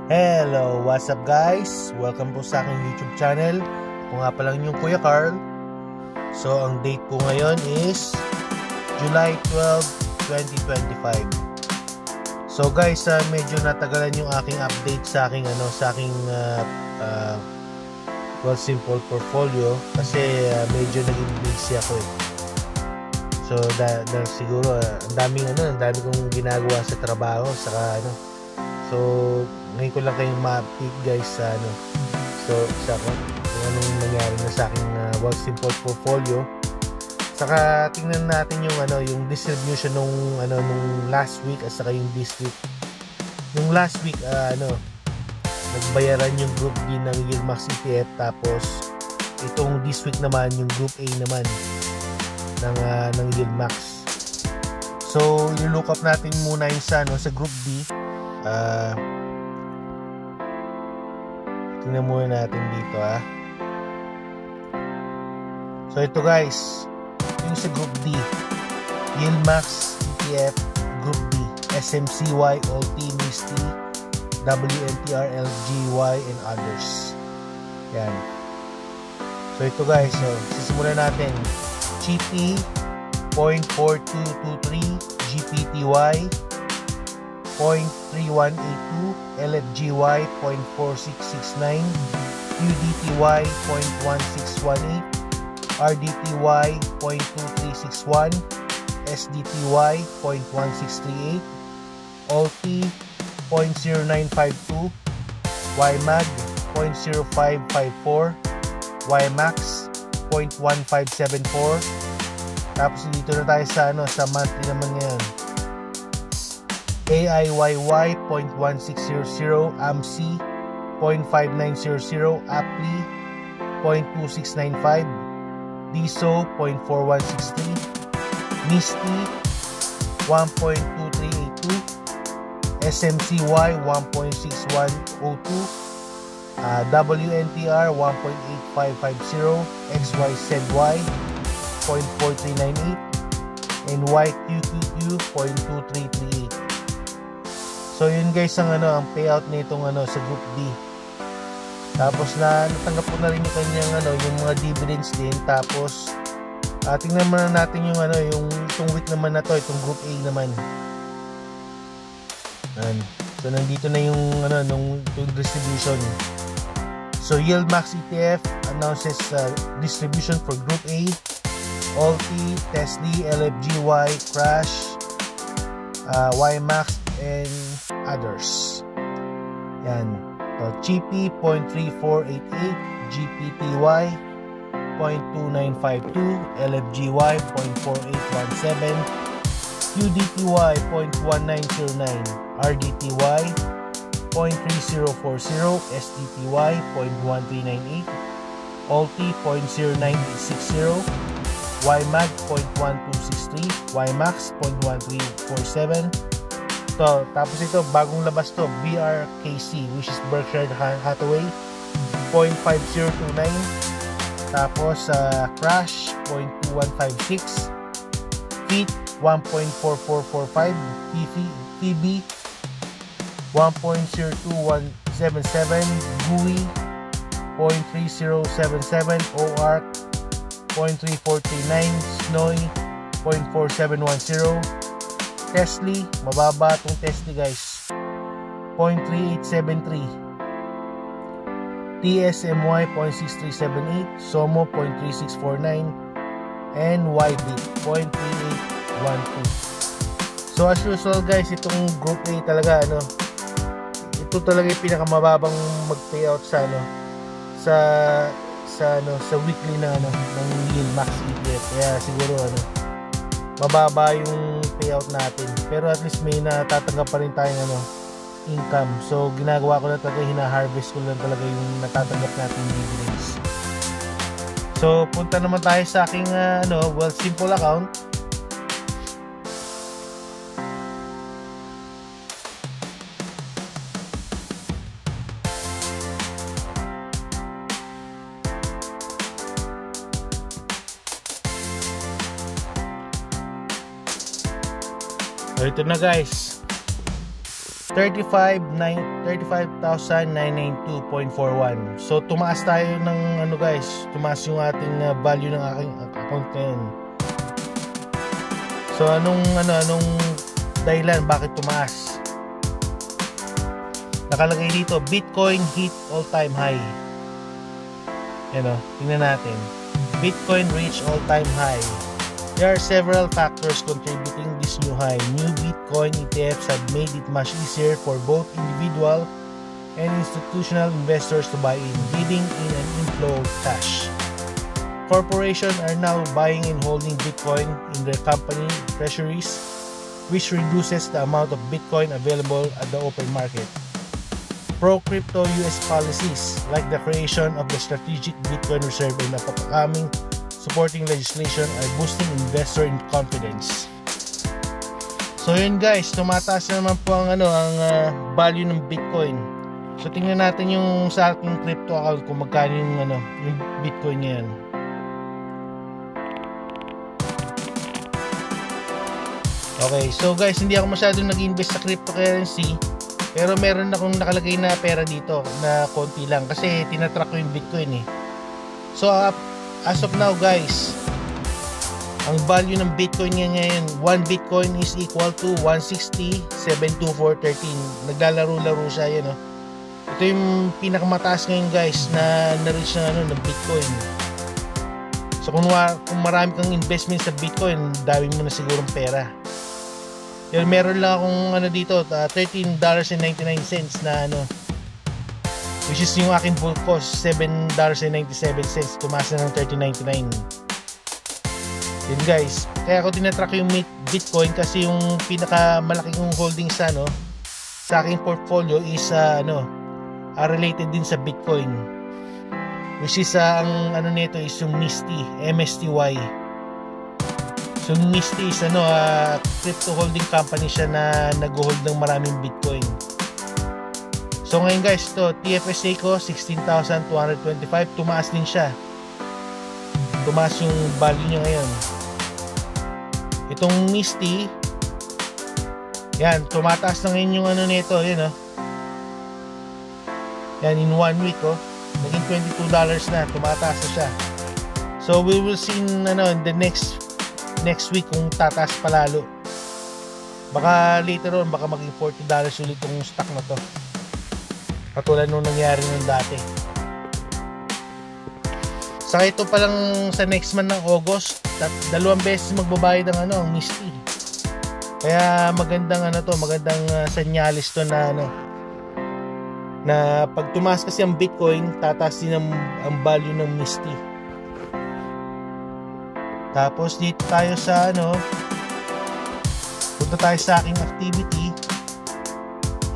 Hello, what's up guys? Welcome po sa aking YouTube channel. Ako nga pala yung Kuya Carl. So, ang date po ngayon is July 12, 2025. So guys, medyo natagalan yung aking update sa aking Wealthsimple portfolio kasi medyo naging busy ako eh. So siguro ang dami kong ginagawa sa trabaho saka So ngayon ko lang kayong ma-update guys sa kung anong nangyari na sa aking Wealthsimple portfolio. Saka tingnan natin yung distribution nung last week at saka yung this week. Nung last week nagbayaran yung Group D ng Yieldmax ETF, tapos itong this week naman yung Group A naman ng Yieldmax. So i-look up natin muna yung sa Group D. Tingnan muna natin dito So ito guys, yung sa Group D, Yieldmax ETF Group D, SMCY, OLT, MISTI, WNTR, LGY, and others. Yan. So ito guys, sisimulan natin. GP 0.4223, GPTY 0.3182, LFGY 0.4669, UDTY 0.1618, RDTY 0.2361, SDTY 0.1638, OLT 0.0952, YMAG 0.0554, YMAX 0.1574. Tapos dito na tayo sa monthly naman ngayon. AIYY 0.1600, AMC 0.5900, APLI 0.2695, DISO 0.4163, MISTI 1.2382, SMCY 1.6102, WNTR 1.8550, XYZY 0.4398, and YQQQ 0.2338. So yun guys ang payout nitong sa Group D. Tapos natanggap ko na rin yung kanyang yung mga dividends din. Tapos tingnan muna natin yung itong week naman na to, itong Group A naman. So nandito na yung yung distribution. So Yieldmax ETF announces distribution for Group A, OLT, TESD, LFGY, Crash, YMAX, and others. Yan. So GP 0.3488, GPTY 0.2952, LFGY 0.4817, UDTY 0.1909, RDTY 0.3040, SDTY 0.1398, OLT 0.0960, YMAG 0.1263, YMAX 0.1347. Tapos ito, bagong labas to, BRKC, which is Berkshire Hathaway 0.5029. Tapos Crash 0.2156, FIT 1.4445, PB 1.02177, GUI 0.3077, OARC 0.3439, SNOI 0.4710, Tesla, mababa itong Tesla guys, 0.3873, TSMY 0.6378, SOMO 0.3649, and YBIT 0.3812. So as usual guys, itong Group A talaga ito talaga yung pinakamababang mag-payout sa weekly na ng Yieldmax ETF. Kaya siguro mababa yung payout natin, pero at least may natatanggap pa rin tayong income. So ginagawa ko na talaga, hina-harvest ko lang talaga yung natatanggap natin dividends. So punta naman tayo sa aking Wealthsimple account. So ito na guys, 35,992.41. So tumaas tayo ng ano guys, tumaas yung ating value ng aking account ngayon. So anong dahilan bakit tumaas? Nakalagay dito, Bitcoin hit all-time high. Yan o, tingnan natin. Bitcoin reached all-time high. There are several factors contributing this new high. New Bitcoin ETFs have made it much easier for both individual and institutional investors to buy in, leading in an inflow of cash. Corporations are now buying and holding Bitcoin in their company treasuries, which reduces the amount of Bitcoin available at the open market. Pro-crypto US policies, like the creation of the Strategic Bitcoin Reserve and the upcoming supporting legislation, are boosting investor confidence. So yun guys, tumataas na naman po ang value ng Bitcoin. So tingnan natin yung sa aking crypto account kung magkano yung Bitcoin ngayon. Okay, so guys, hindi ako masyadong nag-invest sa cryptocurrency, pero meron akong nakalagay na pera dito na konti lang kasi tinatrack ko yung Bitcoin eh. So as of now guys, ang value ng Bitcoin ngayon, 1 Bitcoin is equal to 160,724.13. Naglalaro-laro siya yan, oh. Ito yung pinakamataas ngayon guys na na-reach ng Bitcoin. So kung marami kang investment sa Bitcoin, dami mo na sigurong pera. Yan, meron lang akong dito, $13.99 na which is yung aking full cost, $7.97. Tumaas na ng $13.99. Yun guys, kaya ako tinatrack yung Bitcoin kasi yung pinakamalaki kong holding sa aking portfolio is related din sa Bitcoin, which is ang nito is yung MSTY. So MSTY is crypto holding company siya na nag-hold ng maraming Bitcoin. So ngayon guys, to TFSA ko 16,225, tumaas din siya. Tumaas yung value niya ngayon. Itong MSTY, yan, tumataas na ngayon yung nito, yan yan, in 1 week naging $22 na, tumataas na siya. So we will see in the next week kung tataas palalo. Baka later on, baka maging $40 ulit yung stock na to, katulad nung nangyari nung dati. Saka ito palang sa next month ng August, 2 beses magbabayad ang ang MSTY. Kaya magandang magandang senyales to na na pag tumaas kasi ang Bitcoin, tataas din ang value ng MSTY. Tapos dito tayo sa punta tayo sa aking activity.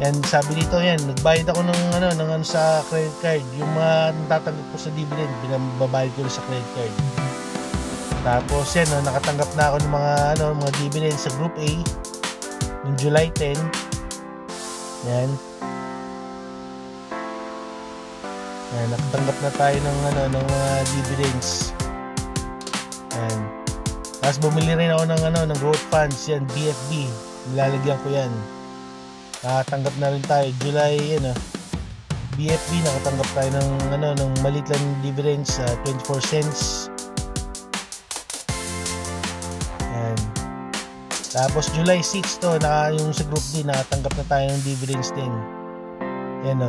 Yan, sabi dito, yan, nagbayad ako ng sa credit card. Yung mga natatanggap ko sa dividend, binabayad ko sa credit card. Tapos yan, nakatanggap na ako ng mga dividend sa Group A noong July 10. Yan. Yan, nakatanggap na tayo ng mga dividends. Yan. Tapos bumili rin ako ng growth funds, yan, BFB. Nilalagyan ko yan. Nakatanggap na rin tayo July, BFB, nakatanggap tayo ng maliit lang dividends, 24 cents. Yan. Tapos July 6 to, yung sa Group D, nakatanggap na tayo ng dividends din. Yan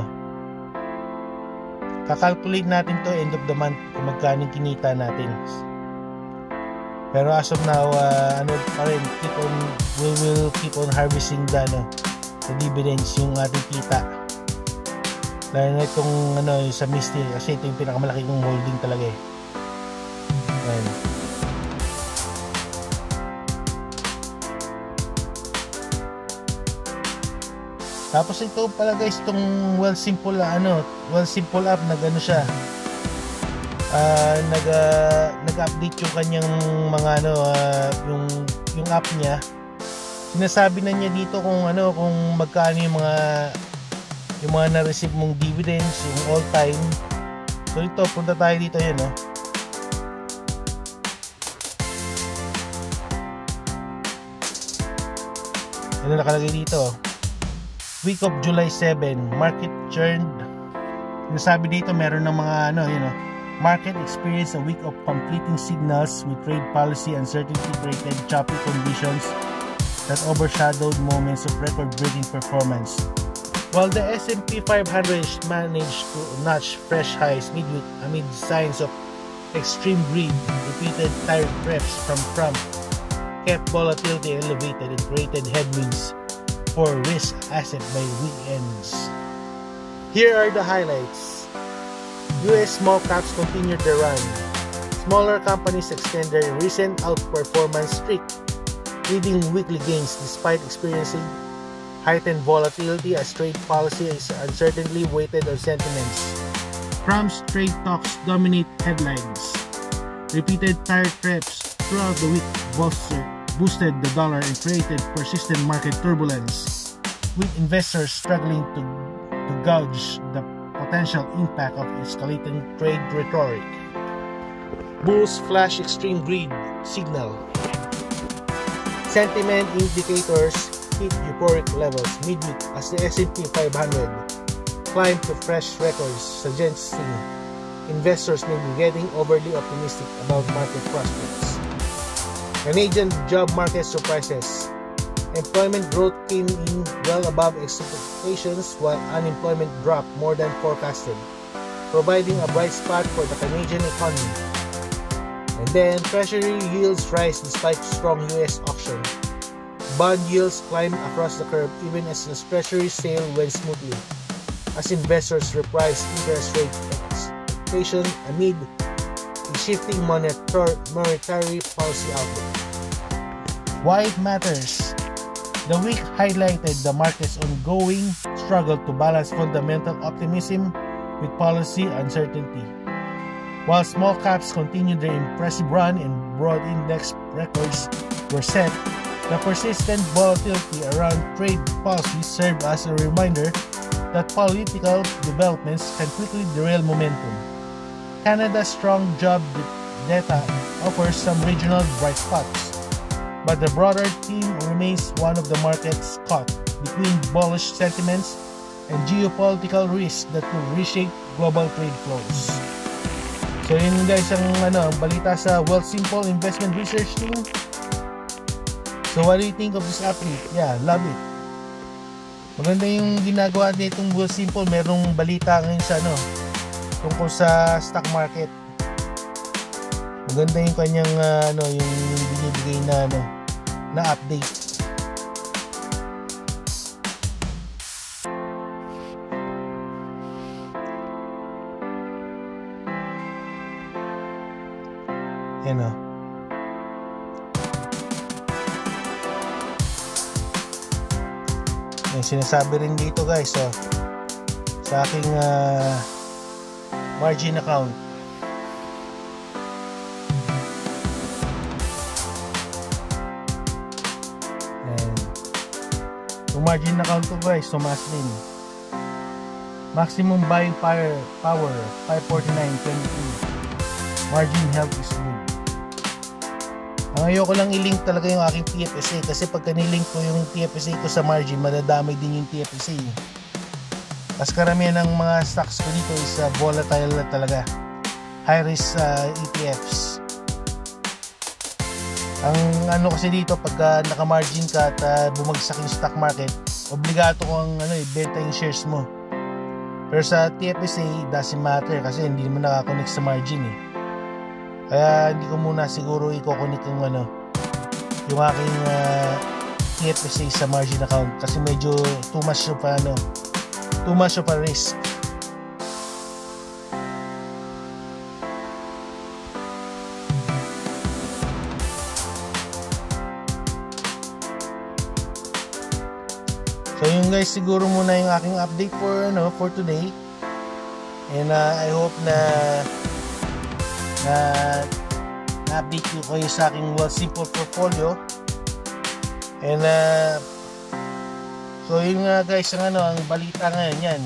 kakalculate natin to end of the month kung magkano kinita natin. Pero as of now, pa rin, we will keep on harvesting the dividends, yung ating kita. Lalo na itong sa MSTY, kasi ito yung pinakamalaki kong holding talaga eh. Ayan. Tapos ito pala guys, itong Wealthsimple app, siya. Nag-update yung kanyang mga yung app niya. Sinasabi na niya dito kung magkano yung mga na-receive mong dividends, yung all time. So ito, punta tayo dito, yan nakalagay dito. Week of July 7, market churned. Nasabi dito meron ng mga market experienced a week of completing signals with trade policy uncertainty created choppy conditions that overshadowed moments of record-breaking performance. While the S&P 500 managed to notch fresh highs midweek amid signs of extreme greed, repeated tariff threats from Trump kept volatility elevated and created headwinds for risk asset by weekends. Here are the highlights. US small caps continued their run. Smaller companies extend their recent outperformance streak, leading weekly gains despite experiencing heightened volatility as trade policy is uncertainly weighted on sentiments. Trump's trade talks dominate headlines. Repeated tariff threats throughout the week boosted the dollar and created persistent market turbulence, with investors struggling to gauge the potential impact of escalating trade rhetoric. Bulls flash extreme greed signal. Sentiment indicators hit euphoric levels midweek as the S&P 500 climbed to fresh records, suggesting investors may be getting overly optimistic about market prospects. Canadian job market surprises. Employment growth came in well above expectations while unemployment dropped more than forecasted, providing a bright spot for the Canadian economy. And then Treasury yields rise despite strong US auction. Bond yields climb across the curve even as the Treasury sale went smoothly, as investors reprised interest rate expectation amid a shifting monetary policy outlook. Why it matters? The week highlighted the market's ongoing struggle to balance fundamental optimism with policy uncertainty. While small caps continued their impressive run and broad index records were set, the persistent volatility around trade policy served as a reminder that political developments can quickly derail momentum. Canada's strong job data offers some regional bright spots, but the broader theme remains one of the markets caught between bullish sentiments and geopolitical risks that will reshape global trade flows. So yun guys ang balita sa Wealthsimple Investment Research Team. So what do you think of this update? Yeah, love it. Maganda yung ginagawa nitong Wealthsimple. Merong balita ngayon sa tungkol sa stock market. Maganda yung kanyang yung binibigay na update. Yan yung sinasabi rin dito guys sa aking margin account. Yung margin account ko guys, tumaas din. Maximum buying power 549.22. Margin health is good. Ang ayoko lang i-link talaga yung aking TFSA kasi pag nilink ko yung TFSA ko sa margin, madadamay din yung TFSA. Kasi karamihan ng mga stocks ko dito is volatile na talaga. High risk ETFs. Ang kasi dito pagka naka-margin ka at bumagsak yung stock market, obligado kang ibenta yung shares mo. Pero sa TFSA, doesn't matter kasi hindi naman nakakonect sa margin Kaya hindi ko muna siguro i-connect yung aking TFSA sa margin account kasi medyo too much of a risk. So yun guys, siguro muna yung aking update for today. And I hope na update ko kayo sa aking Wealthsimple portfolio. And so yun nga guys, ang balita ngayon yan.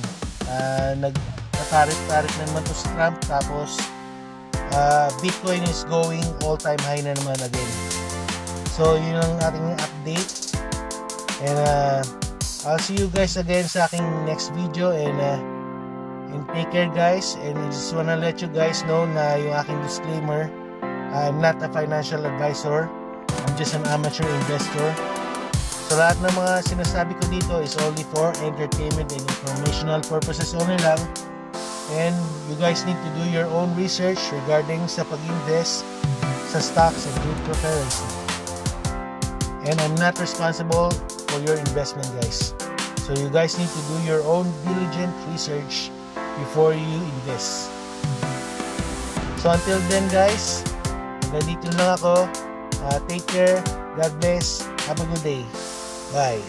Nagtarik-tarik naman to si Trump, tapos Bitcoin is going all-time high na naman again. So yun ang ating update. And I'll see you guys again sa aking next video, and take care guys. And I just wanna let you guys know na yung aking disclaimer, I'm not a financial advisor, I'm just an amateur investor. So lahat ng mga sinasabi ko dito is only for entertainment and informational purposes only lang. And you guys need to do your own research regarding sa pag-invest sa stocks and cryptocurrency. And I'm not responsible for your investment guys. So you guys need to do your own diligent research before you invest. So until then guys, hanggang dito lang ako. Take care. God bless. Have a good day. Bye.